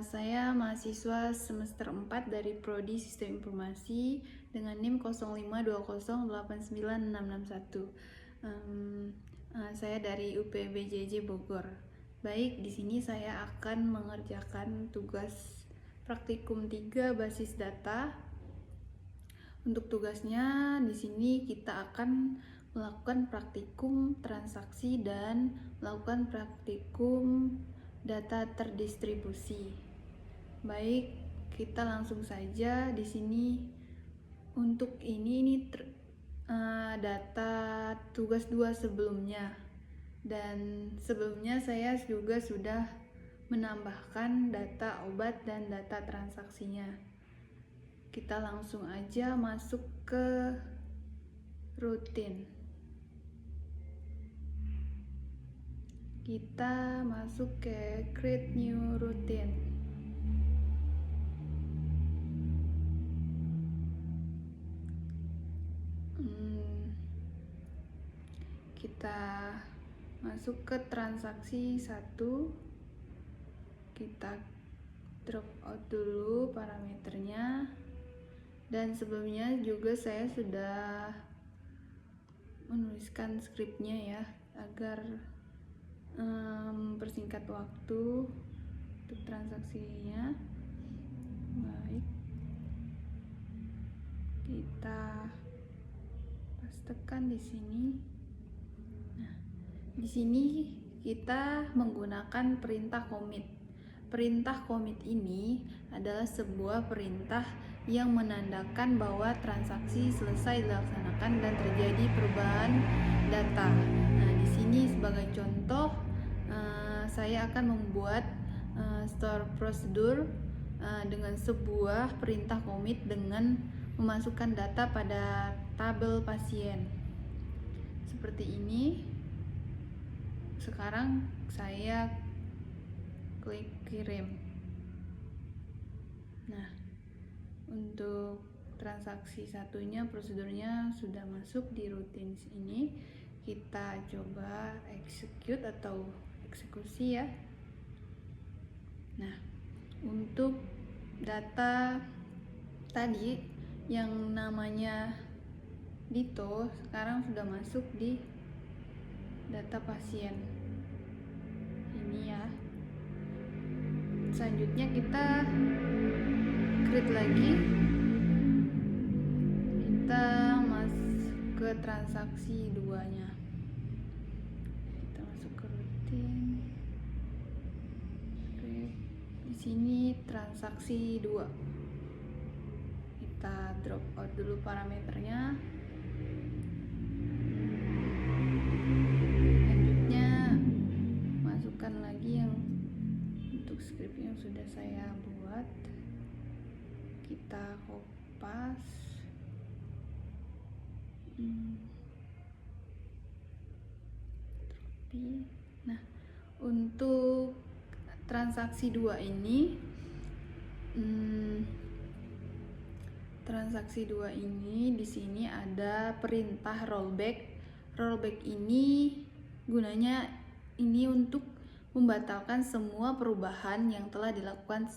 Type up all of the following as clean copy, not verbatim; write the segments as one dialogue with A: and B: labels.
A: Saya mahasiswa semester 4 dari Prodi Sistem Informasi dengan NIM 05208961. Saya dari UPBJJ Bogor. Baik, di sini saya akan mengerjakan tugas praktikum 3 basis data. Untuk tugasnya di sini kita akan melakukan praktikum transaksi dan melakukan praktikum data terdistribusi. Baik, kita langsung saja. Di sini untuk ini data tugas 2 sebelumnya, dan sebelumnya saya juga sudah menambahkan data obat dan data transaksinya. Kita langsung aja masuk ke rutin. Kita masuk ke create new routine. Kita masuk ke transaksi 1. Kita drop out dulu parameternya. Dan sebelumnya juga saya sudah menuliskan skripnya ya, agar mempersingkat waktu untuk transaksinya. Baik, kita pastekan di sini. Nah, di sini kita menggunakan perintah commit. Perintah commit ini adalah sebuah perintah yang menandakan bahwa transaksi selesai dilaksanakan dan terjadi perubahan data. Nah, di sini sebagai contoh, saya akan membuat store prosedur dengan sebuah perintah commit dengan memasukkan data pada tabel pasien. Seperti ini. Sekarang saya klik kirim. Nah, untuk transaksi satunya prosedurnya sudah masuk di rutin ini. Kita coba execute atau eksekusi ya. Nah, untuk data tadi yang namanya Dito sekarang sudah masuk di data pasien ini ya. Selanjutnya kita create lagi. Kita masuk ke transaksi 2-nya. Kita masuk ke rutin. Di sini transaksi 2. Kita drop out dulu parameternya. Selanjutnya masukkan lagi yang untuk script yang sudah saya buat. Kita kopas. Nah, untuk transaksi 2 ini di sini ada perintah rollback. Rollback ini gunanya ini untuk membatalkan semua perubahan yang telah dilakukan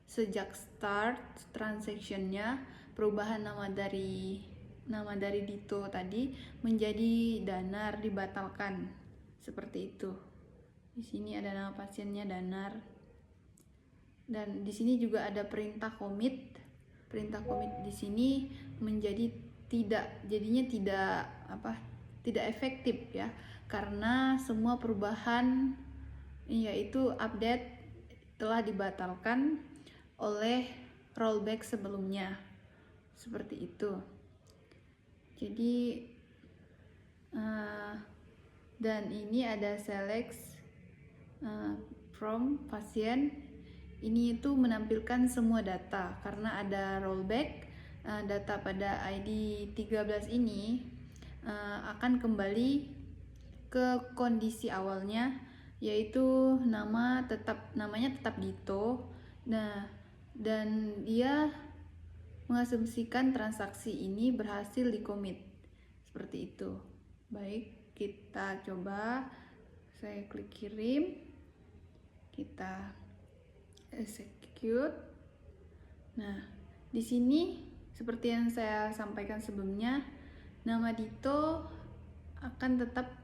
A: sejak start transaction-nya. Perubahan nama dari Dito tadi menjadi Danar dibatalkan. Seperti itu. Di sini ada nama pasiennya Danar. Dan di sini juga ada perintah commit. Perintah commit di sini jadinya tidak efektif ya, karena semua perubahan yaitu update telah dibatalkan oleh rollback sebelumnya. Seperti itu. Jadi dan ini ada select from pasien. Ini itu menampilkan semua data karena ada rollback. Data pada ID 13 ini akan kembali ke kondisi awalnya, yaitu namanya tetap Dito. Nah, dan dia mengasumsikan transaksi ini berhasil di-commit. Seperti itu. Baik, kita coba. Saya klik kirim. Kita execute. execute. Nah, di sini seperti yang saya sampaikan sebelumnya, nama Dito akan tetap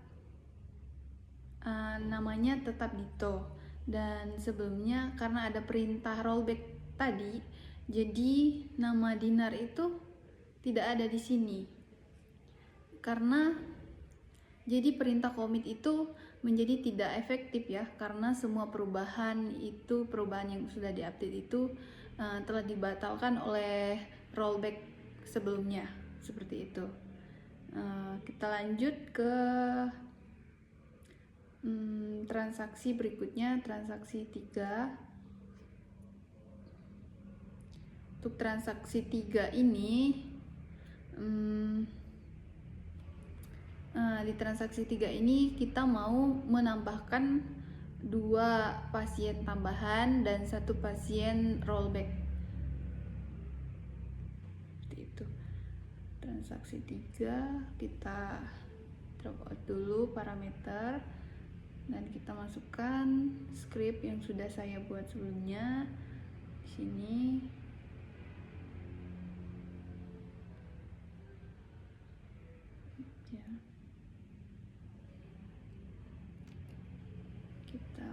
A: namanya tetap Dito, dan sebelumnya karena ada perintah rollback tadi, jadi nama Dinar itu tidak ada di sini. Karena jadi perintah commit itu menjadi tidak efektif ya, karena semua perubahan yang sudah diupdate itu telah dibatalkan oleh rollback sebelumnya, seperti itu. Kita lanjut ke transaksi berikutnya, transaksi 3. Untuk transaksi 3 ini di transaksi 3 ini kita mau menambahkan 2 pasien tambahan dan 1 pasien rollback. Seperti itu. Transaksi 3 kita drop out dulu parameter dan kita masukkan script yang sudah saya buat sebelumnya di sini. Ya. Kita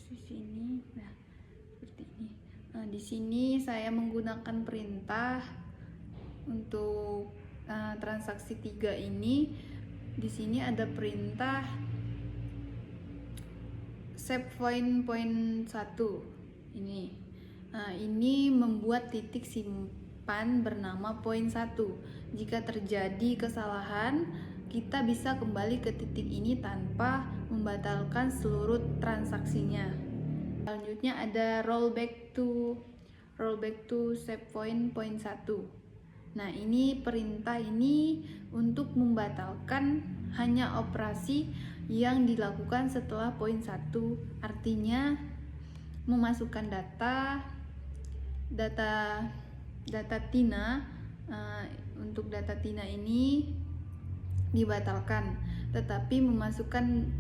A: di sini. Nah, seperti ini. Nah, di sini saya menggunakan perintah untuk transaksi 3 ini. Di sini ada perintah save point 1 ini. Nah, ini membuat titik simpan bernama point 1. Jika terjadi kesalahan, kita bisa kembali ke titik ini tanpa membatalkan seluruh transaksinya. Selanjutnya ada rollback to save point 1. Nah, ini perintah ini untuk membatalkan hanya operasi yang dilakukan setelah poin 1, artinya memasukkan data Tina. Untuk data Tina ini dibatalkan, tetapi memasukkan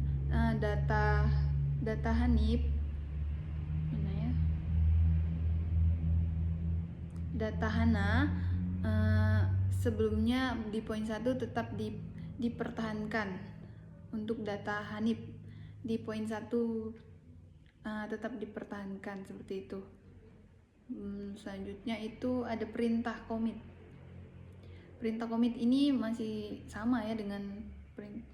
A: data Hanif, mana ya, data Hana sebelumnya di poin 1 tetap dipertahankan. Untuk data Hanif di poin 1 tetap dipertahankan, seperti itu. Selanjutnya itu ada perintah commit. Perintah commit ini masih sama ya dengan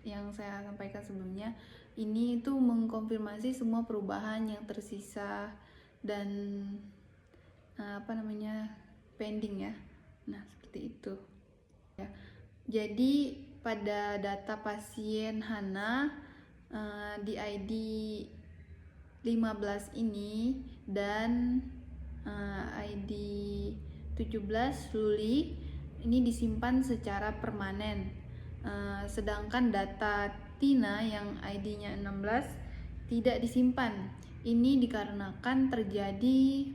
A: yang saya sampaikan sebelumnya. Ini itu mengkonfirmasi semua perubahan yang tersisa dan pending ya. Nah, seperti itu ya. Jadi pada data pasien Hana di ID 15 ini dan ID 17 Luli ini disimpan secara permanen. Sedangkan data Tina yang ID-nya 16 tidak disimpan. Ini dikarenakan terjadi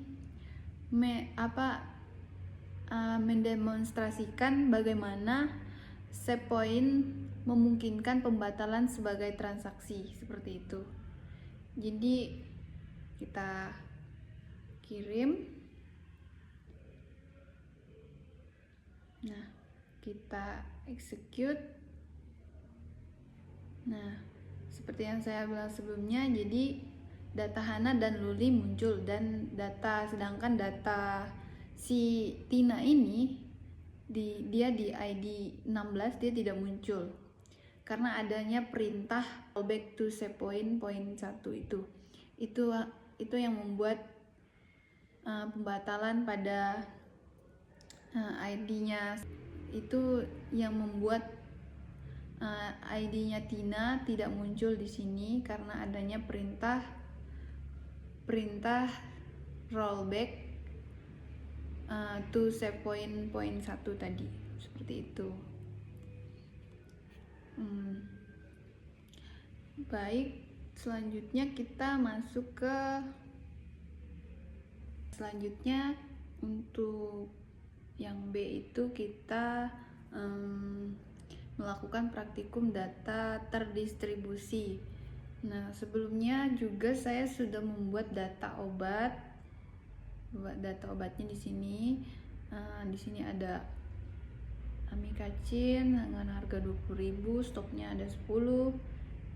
A: mendemonstrasikan bagaimana save point memungkinkan pembatalan sebagai transaksi, seperti itu. Jadi kita kirim. Nah, kita execute. Nah, seperti yang saya bilang sebelumnya, jadi data Hana dan Luli muncul, dan sedangkan data si Tina ini dia di ID 16 dia tidak muncul karena adanya perintah rollback to save point 1 itu yang membuat pembatalan pada ID-nya, itu yang membuat ID-nya Tina tidak muncul di sini karena adanya perintah rollback to save point 1 tadi, seperti itu. Baik, selanjutnya kita masuk ke untuk yang B itu kita melakukan praktikum data terdistribusi. Nah, sebelumnya juga saya sudah membuat data obatnya di sini. Di sini ada amikacin dengan harga 20.000, stoknya ada 10.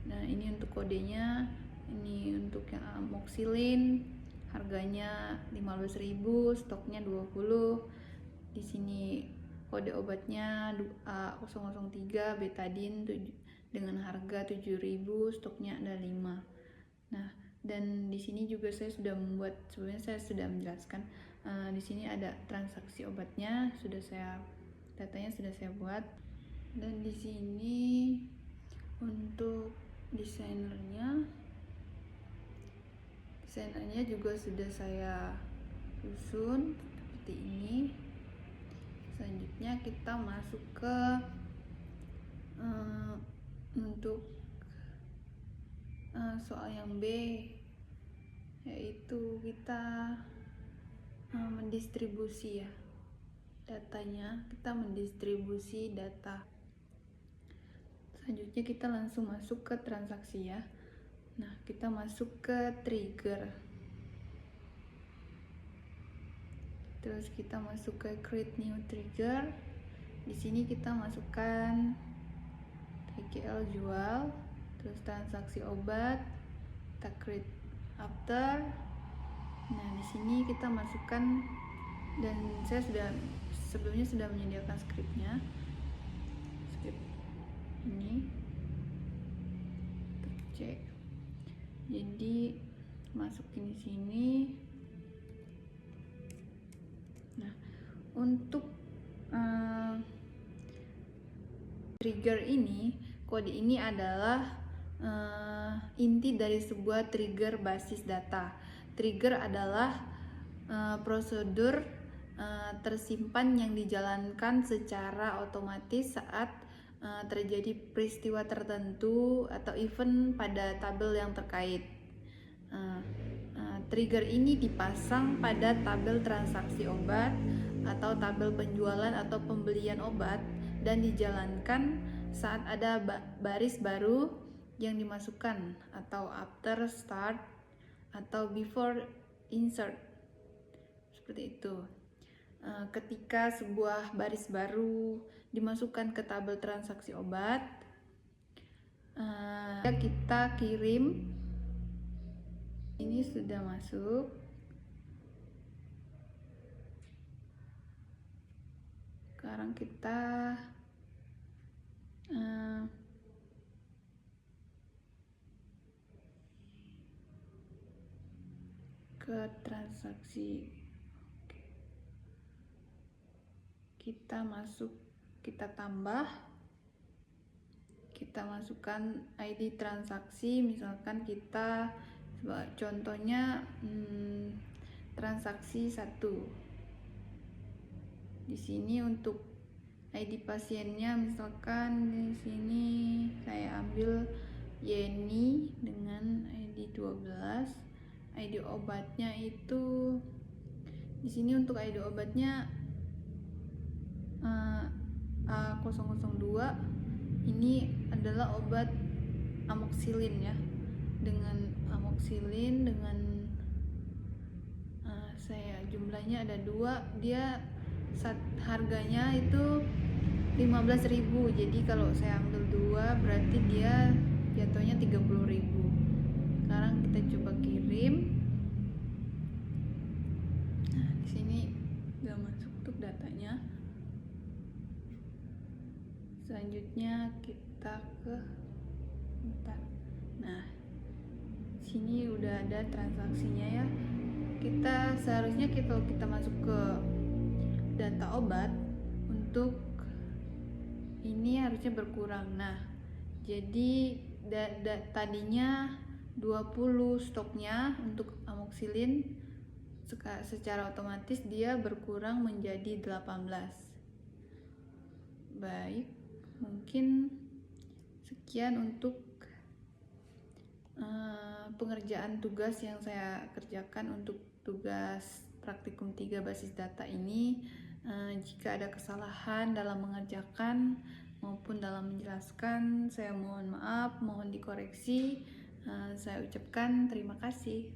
A: Nah, ini untuk kodenya. Ini untuk yang amoxicillin, harganya 15.000, stoknya 20. Di sini kode obatnya A003 betadine dengan harga 7.000, stoknya ada 5. Nah, dan di sini juga saya sudah membuat, sebenarnya saya sudah menjelaskan. Di sini ada transaksi obatnya, datanya sudah saya buat. Dan di sini untuk desainernya juga sudah saya susun seperti ini. Selanjutnya kita masuk ke untuk soal yang B, yaitu kita mendistribusi ya datanya. Kita mendistribusi data. Selanjutnya kita langsung masuk ke transaksi ya. Nah, kita masuk ke trigger. Terus kita masuk ke create new trigger. Di sini kita masukkan TGL jual, terus transaksi obat, kita create after. Nah, di sini kita masukkan, dan saya sebelumnya sudah menyediakan script ini. Cek. Jadi masukin di sini. Nah, untuk trigger ini, kode ini adalah inti dari sebuah trigger basis data. Trigger adalah prosedur tersimpan yang dijalankan secara otomatis saat terjadi peristiwa tertentu atau event pada tabel yang terkait. Trigger ini dipasang pada tabel transaksi obat atau tabel penjualan atau pembelian obat dan dijalankan saat ada baris baru yang dimasukkan, atau after start atau before insert, seperti itu. Ketika sebuah baris baru dimasukkan ke tabel transaksi obat, kita kirim. Ini sudah masuk. Sekarang kita ke transaksi. Kita tambah, kita masukkan ID transaksi. Misalkan kita, contohnya transaksi 1. Di sini untuk ID pasiennya, misalkan di sini saya ambil Yeni dengan ID 12. ID obatnya itu, di sini untuk ID obatnya A002. Ini adalah obat amoxicillin ya, dengan amoxicillin dengan saya jumlahnya ada 2. Dia harganya itu 15.000. Jadi kalau saya ambil 2 berarti dia jatuhnya 30.000. Sekarang kita coba kirim. Nah, di sini udah masuk untuk datanya. Selanjutnya kita nah, sini udah ada transaksinya ya. Seharusnya kalau kita masuk ke data obat, untuk ini harusnya berkurang. Nah, jadi tadinya 20 stoknya untuk amoxicillin, secara otomatis dia berkurang menjadi 18. Baik, mungkin sekian untuk pengerjaan tugas yang saya kerjakan untuk tugas praktikum 3 basis data ini. Jika ada kesalahan dalam mengerjakan maupun dalam menjelaskan, saya mohon maaf, mohon dikoreksi. Saya ucapkan terima kasih.